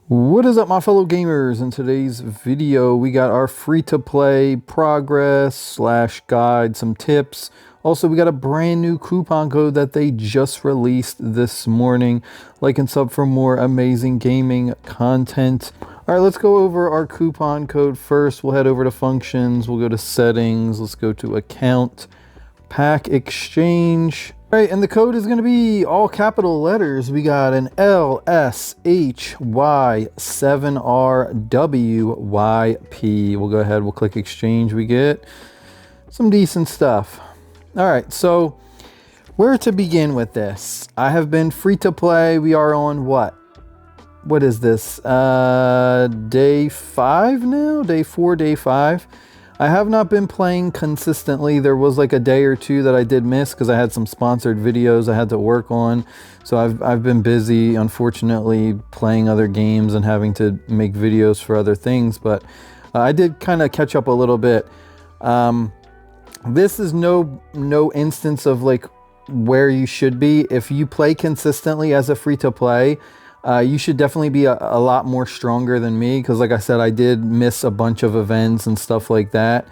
What is up, my fellow gamers? In today's video we got our free-to-play progress slash guide, some tips. Also, we got a brand new coupon code that they just released this morning. Like and sub for more amazing gaming content. All right, let's go over our coupon code first. We'll head over to functions, we'll go to settings, let's go to account, pack exchange. All right, and the code is going to be all capital letters. We got an LSHY7RWYP. We'll go ahead, we'll click exchange. We get some decent stuff. All right, so where to begin with this? I have been free to play. We are on what is this? Day 5 now? Day 4, day 5. I have not been playing consistently. There was like a day or two that I did miss because I had some sponsored videos I had to work on. So I've been busy, unfortunately, playing other games and having to make videos for other things. But I did kind of catch up a little bit. This is no instance of like where you should be. If you play consistently as a free-to-play, you should definitely be a lot more stronger than me because, like I said, I did miss a bunch of events and stuff like that.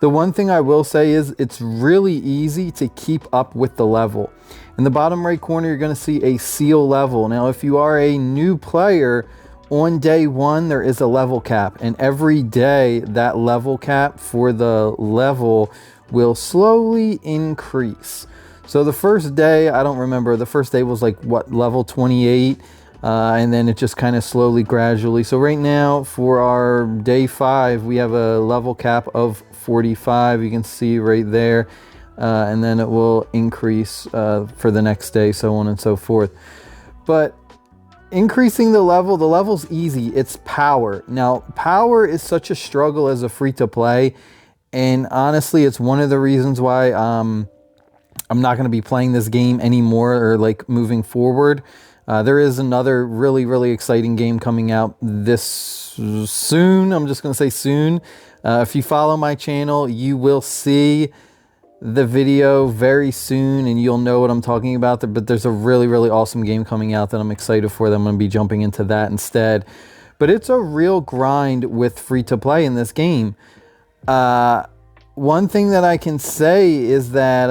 The one thing I will say is it's really easy to keep up with the level. In the bottom right corner, you're going to see a seal level. Now, if you are a new player, on day 1, there is a level cap. And every day, that level cap for the level will slowly increase. So the first day, I don't remember, the first day was like, what, level 28? And then it just kind of slowly, gradually. So right now for our day 5, we have a level cap of 45. You can see right there. And then it will increase for the next day, so on and so forth. But increasing the level's easy. It's power. Now, power is such a struggle as a free-to-play. And honestly, it's one of the reasons why I'm not going to be playing this game anymore or like moving forward. There is another really exciting game coming out this soon. I'm just going to say soon. If you follow my channel, you will see the video very soon and you'll know what I'm talking about. But there's a really awesome game coming out that I'm excited for. That I'm going to be jumping into that instead. But it's a real grind with free-to-play in this game. One thing that I can say is that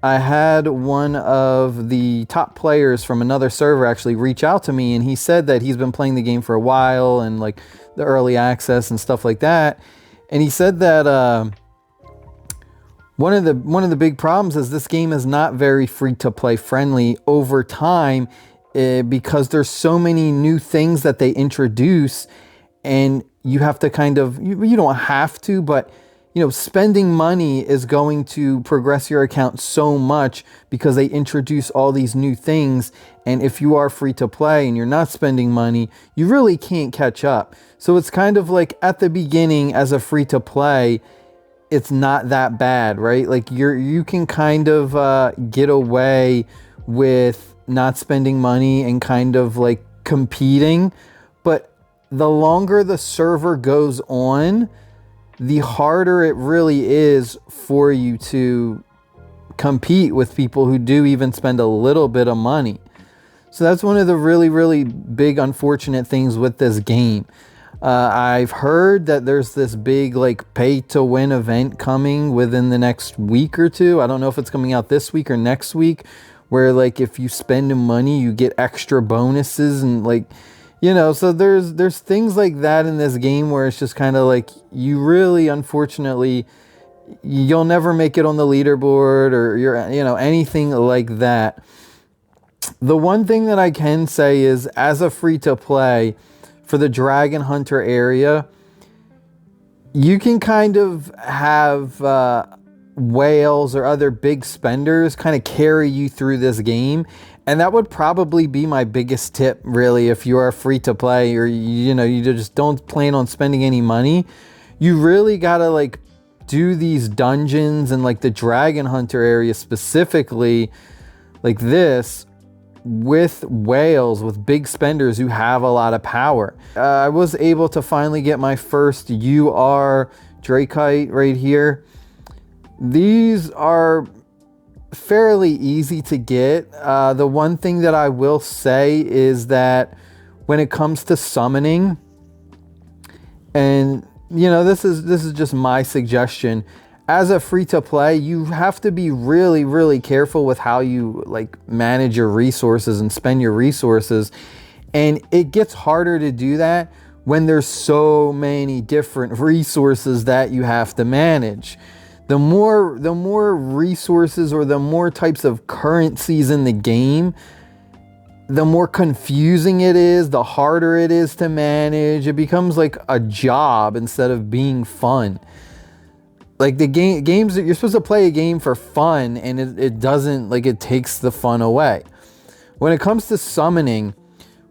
I had one of the top players from another server actually reach out to me, and he said that he's been playing the game for a while and like the early access and stuff like that. And he said that one of the big problems is this game is not very free to play friendly over time because there's so many new things that they introduce, and you have to kind of, you don't have to, but you know, spending money is going to progress your account so much because they introduce all these new things. And if you are free to play and you're not spending money, you really can't catch up. So it's kind of like at the beginning as a free to play, it's not that bad, right? Like you can kind of get away with not spending money and kind of like competing. But the longer the server goes on, the harder it really is for you to compete with people who do even spend a little bit of money. So that's one of the really big unfortunate things with this game. I've heard that there's this big like pay to win event coming within the next week or two. I don't know if it's coming out this week or next week, where like if you spend money you get extra bonuses and like, you know, so there's things like that in this game where it's just kind of like you really, unfortunately, you'll never make it on the leaderboard or anything like that. The one thing that I can say is, as a free to play for the Dragon Hunter area, you can kind of have whales or other big spenders kind of carry you through this game. And that would probably be my biggest tip, really, if you are free to play or, you know, you just don't plan on spending any money. You really got to like do these dungeons and like the Dragon Hunter area specifically like this with whales, with big spenders who have a lot of power. I was able to finally get my first UR Drakite right here. These are fairly easy to get. The one thing that I will say is that when it comes to summoning. And you know, this is just my suggestion. As a free-to-play, you have to be really, really careful with how you like manage your resources and spend your resources. And it gets harder to do that when there's so many different resources that you have to manage. The more resources or the more types of currencies in the game, the more confusing it is, the harder it is to manage. It becomes like a job instead of being fun. Like the games that you're supposed to play a game for fun, and it doesn't, like, it takes the fun away. When it comes to summoning,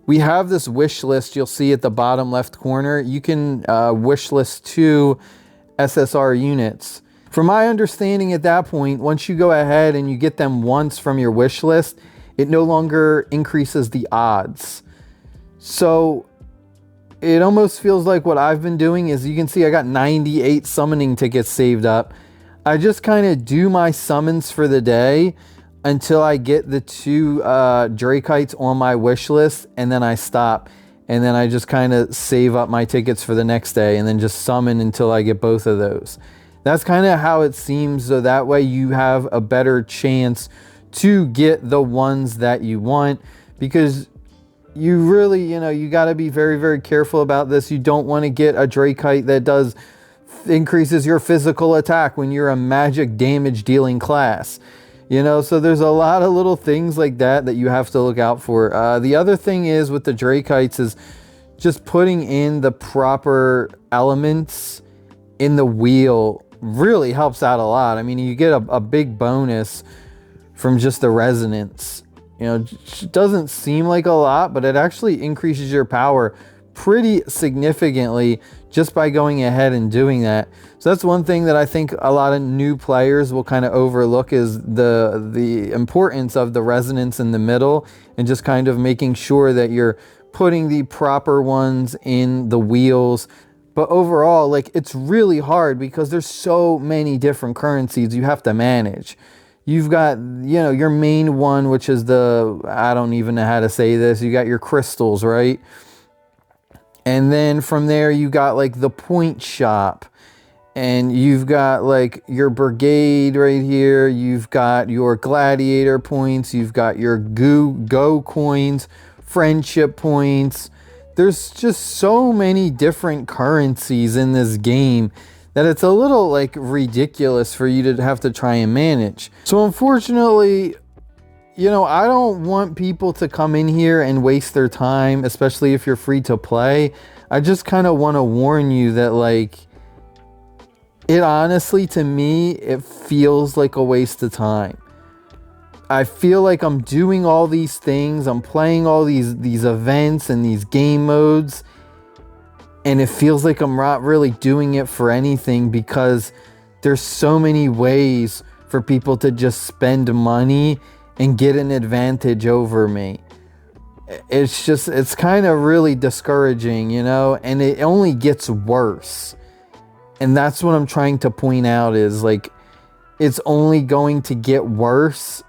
we have this wish list you'll see at the bottom left corner. You can wish list 2 SSR units. From my understanding at that point, once you go ahead and you get them once from your wish list, it no longer increases the odds. So it almost feels like what I've been doing is, you can see I got 98 summoning tickets saved up. I just kind of do my summons for the day until I get the 2 Drakites on my wish list, and then I stop. And then I just kind of save up my tickets for the next day and then just summon until I get both of those. That's kind of how it seems, so that way you have a better chance to get the ones that you want, because you really, you know, you got to be very, very careful about this. You don't want to get a Drakite that increases your physical attack when you're a magic damage dealing class. You know, so there's a lot of little things like that you have to look out for. The other thing is with the Drakites is just putting in the proper elements in the wheel really helps out a lot. I mean, you get a big bonus from just the resonance. You know, it doesn't seem like a lot, but it actually increases your power pretty significantly just by going ahead and doing that. So that's one thing that I think a lot of new players will kind of overlook, is the importance of the resonance in the middle, and just kind of making sure that you're putting the proper ones in the wheels. But overall, like, it's really hard because there's so many different currencies you have to manage. You've got, you know, your main one, which is I don't even know how to say this. You got your crystals, right? And then from there, you got like the point shop, and you've got like your brigade right here. You've got your gladiator points. You've got your go coins, friendship points. There's just so many different currencies in this game that it's a little like ridiculous for you to have to try and manage. So unfortunately, you know, I don't want people to come in here and waste their time, especially if you're free to play. I just kind of want to warn you that, like, it honestly, to me, it feels like a waste of time. I feel like I'm doing all these things, I'm playing all these events and these game modes, and it feels like I'm not really doing it for anything, because there's so many ways for people to just spend money and get an advantage over me. It's kind of really discouraging, you know, and it only gets worse. And that's what I'm trying to point out, is like, it's only going to get worse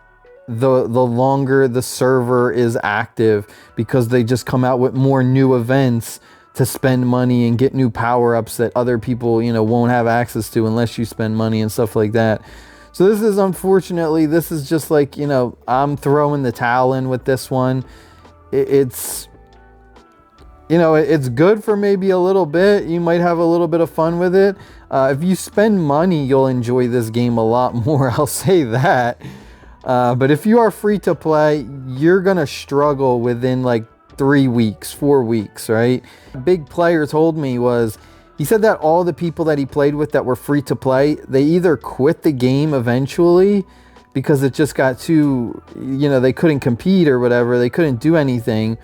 the longer the server is active, because they just come out with more new events to spend money and get new power-ups that other people, you know, won't have access to unless you spend money and stuff like that. So this is, unfortunately, this is just like, you know, I'm throwing the towel in with this one. It's, you know, it's good for maybe a little bit. You might have a little bit of fun with it. If you spend money, you'll enjoy this game a lot more. I'll say that. But if you are free to play, you're going to struggle within like 3 weeks, 4 weeks, right? A big player told me he said that all the people that he played with that were free to play, they either quit the game eventually because it just got too, you know, they couldn't compete or whatever, they couldn't do anything,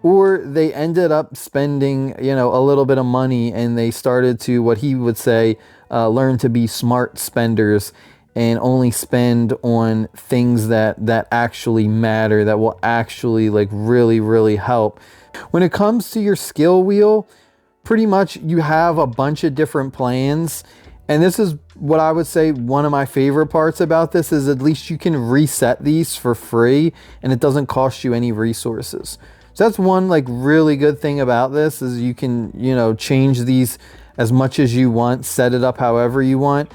or they ended up spending, you know, a little bit of money, and they started to, what he would say, learn to be smart spenders and only spend on things that actually matter, that will actually like really, really help. When it comes to your skill wheel, pretty much you have a bunch of different plans. And this is what I would say one of my favorite parts about this is, at least you can reset these for free and it doesn't cost you any resources. So that's one like really good thing about this, is you can, you know, change these as much as you want, set it up however you want.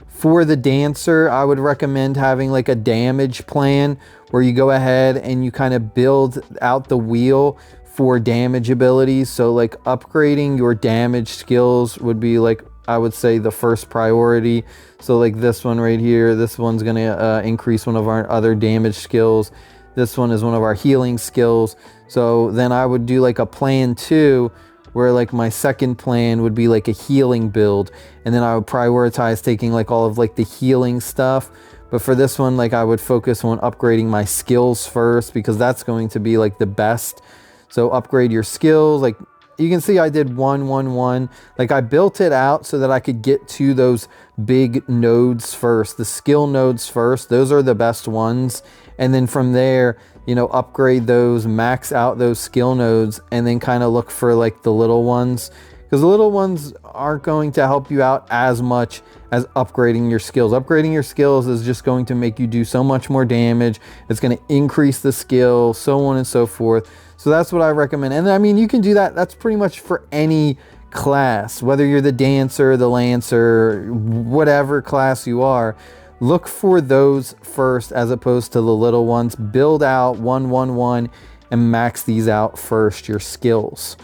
For the dancer, I would recommend having like a damage plan where you go ahead and you kind of build out the wheel for damage abilities. So like upgrading your damage skills would be like, I would say, the first priority. So like this one right here, this one's gonna increase one of our other damage skills. This one is one of our healing skills. So then I would do like a plan 2, where like my second plan would be like a healing build, and then I would prioritize taking like all of like the healing stuff. But for this one, like I would focus on upgrading my skills first, because that's going to be like the best. So upgrade your skills. Like you can see I did 1 1 1. Like I built it out so that I could get to those big nodes first, the skill nodes first. Those are the best ones. And then from there, you know, upgrade those, max out those skill nodes, and then kind of look for like the little ones, because the little ones aren't going to help you out as much as upgrading your skills. Upgrading your skills is just going to make you do so much more damage. It's going to increase the skill, so on and so forth. So that's what I recommend. And I mean, you can do that. That's pretty much for any class, whether you're the dancer, the lancer, whatever class you are. Look for those first as opposed to the little ones. Build out 1 1 1 and max these out first, your skills.